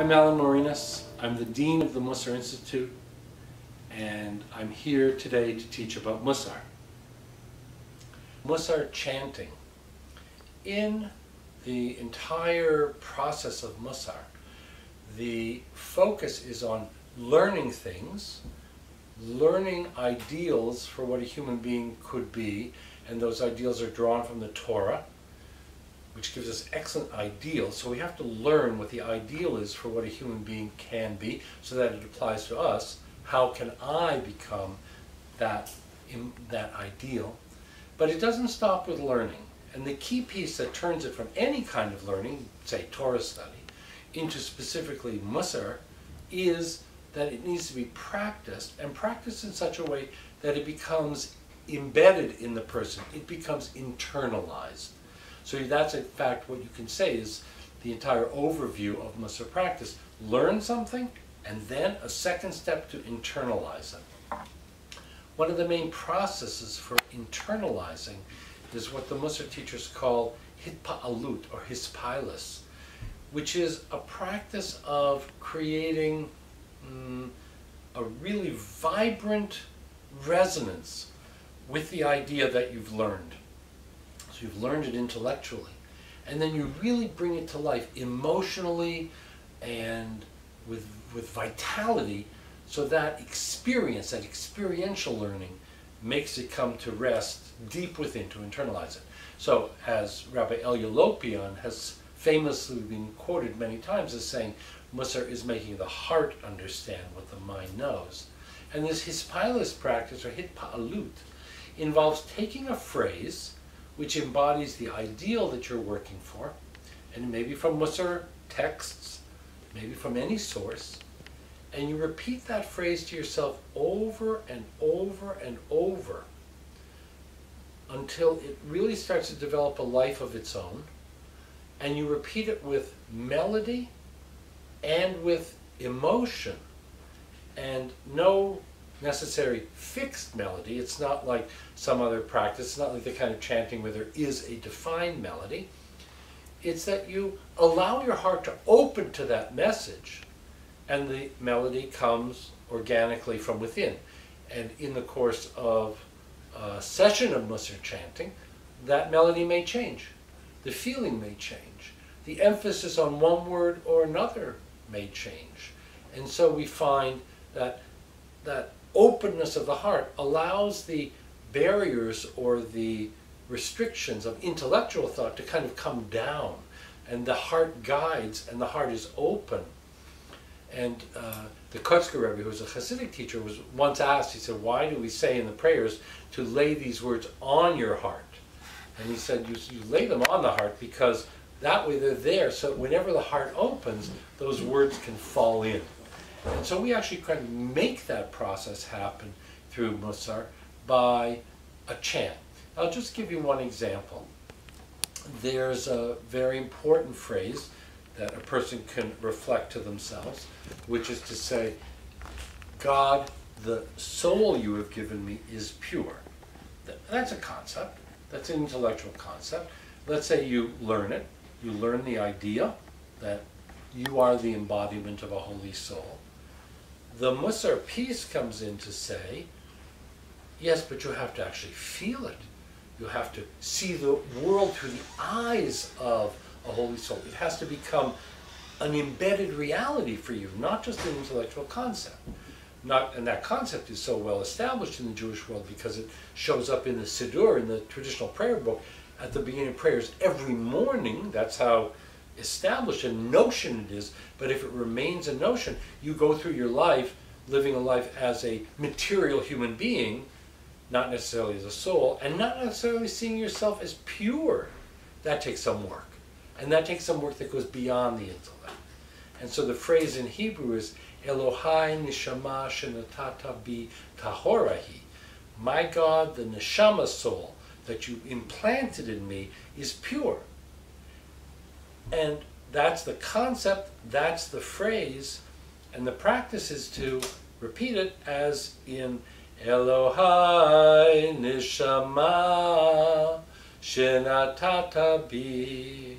I'm Alan Morinis. I'm the Dean of the Mussar Institute, and I'm here today to teach about Mussar. Mussar chanting. In the entire process of Mussar, the focus is on learning things, learning ideals for what a human being could be, and those ideals are drawn from the Torah, which gives us excellent ideals. So we have to learn what the ideal is for what a human being can be, so that it applies to us. How can I become that ideal? But it doesn't stop with learning. And the key piece that turns it from any kind of learning, say Torah study, into specifically Mussar, is that it needs to be practiced, and practiced in such a way that it becomes embedded in the person. It becomes internalized. So that's in fact what you can say is the entire overview of Mussar practice. Learn something, and then a second step to internalize it. One of the main processes for internalizing is what the Mussar teachers call hitpa'alut, or hitpa'alut, which is a practice of creating a really vibrant resonance with the idea that you've learned. So you've learned it intellectually, and then you really bring it to life emotionally and with vitality, so that experience, that experiential learning, makes it come to rest deep within, to internalize it. So as Rabbi Elia Lopian has famously been quoted many times as saying, Mussar is making the heart understand what the mind knows. And this hitpa'alut practice, or hitpa'alut, involves taking a phrase which embodies the ideal that you're working for, and maybe from Mussar texts, maybe from any source, and you repeat that phrase to yourself over and over and over until it really starts to develop a life of its own, and you repeat it with melody and with emotion, and no necessary fixed melody. It's not like some other practice. It's not like the kind of chanting where there is a defined melody. It's that you allow your heart to open to that message, and the melody comes organically from within. And in the course of a session of Mussar chanting, that melody may change. The feeling may change. The emphasis on one word or another may change. And so we find that that openness of the heart allows the barriers or the restrictions of intellectual thought to kind of come down, and the heart guides, and the heart is open. And the Kotzker Rebbe, who was a Hasidic teacher, was once asked, he said, why do we say in the prayers to lay these words on your heart? And he said, you lay them on the heart because that way they're there, so whenever the heart opens, those words can fall in. And so we actually kind of make that process happen through Mussar by a chant. I'll just give you one example. There's a very important phrase that a person can reflect to themselves, which is to say, God, the soul you have given me is pure. That's a concept. That's an intellectual concept. Let's say you learn it. You learn the idea that you are the embodiment of a holy soul. The Mussar piece comes in to say, yes, but you have to actually feel it. You have to see the world through the eyes of a holy soul. It has to become an embedded reality for you, not just an intellectual concept. And that concept is so well established in the Jewish world because it shows up in the Siddur, in the traditional prayer book, at the beginning of prayers every morning. That's how established a notion it is. But if it remains a notion, you go through your life living a life as a material human being, not necessarily as a soul, and not necessarily seeing yourself as pure. That takes some work. And that takes some work that goes beyond the intellect. And so the phrase in Hebrew is, Elohai neshama shenatata bi tahorahi. My God, the neshama soul that you implanted in me is pure. And that's the concept, that's the phrase, and the practice is to repeat it as in Elohai neshama shenatata bi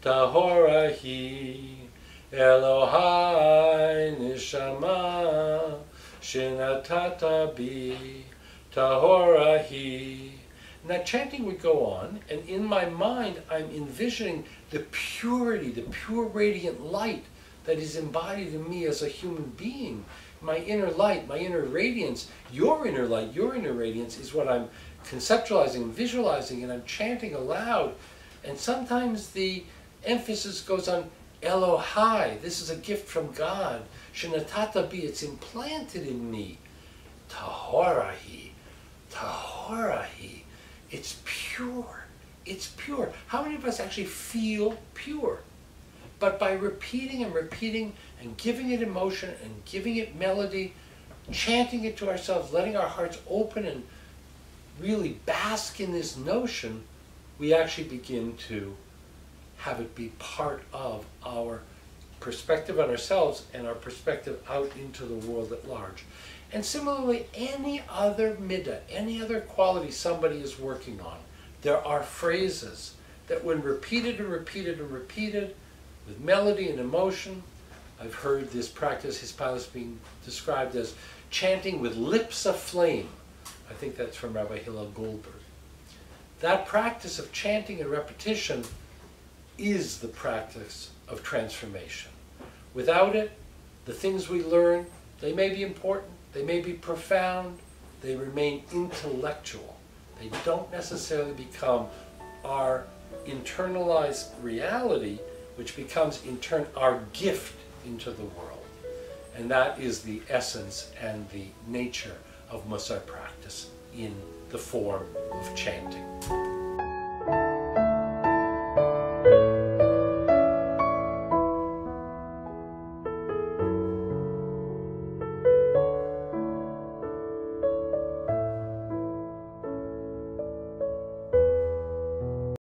tahorahi Elohai neshama shenatata bi tahorahi. And that chanting would go on, and in my mind I'm envisioning the purity, the pure radiant light that is embodied in me as a human being. My inner light, my inner radiance, your inner light, your inner radiance is what I'm conceptualizing, visualizing, and I'm chanting aloud. And sometimes the emphasis goes on Elohai. This is a gift from God. Shenatata bi, it's implanted in me. Tahorahi, tahorahi. It's pure. It's pure. How many of us actually feel pure? But by repeating and repeating and giving it emotion and giving it melody, chanting it to ourselves, letting our hearts open and really bask in this notion, we actually begin to have it be part of our perspective on ourselves and our perspective out into the world at large. And similarly, any other midah, any other quality somebody is working on, there are phrases that when repeated and repeated and repeated, with melody and emotion, I've heard this practice, hitpa'alut, being described as chanting with lips aflame. I think that's from Rabbi Hillel Goldberg. That practice of chanting and repetition is the practice of transformation. Without it, the things we learn, they may be important, they may be profound, they remain intellectual. They don't necessarily become our internalized reality, which becomes our gift into the world. And that is the essence and the nature of Mussar practice in the form of chanting.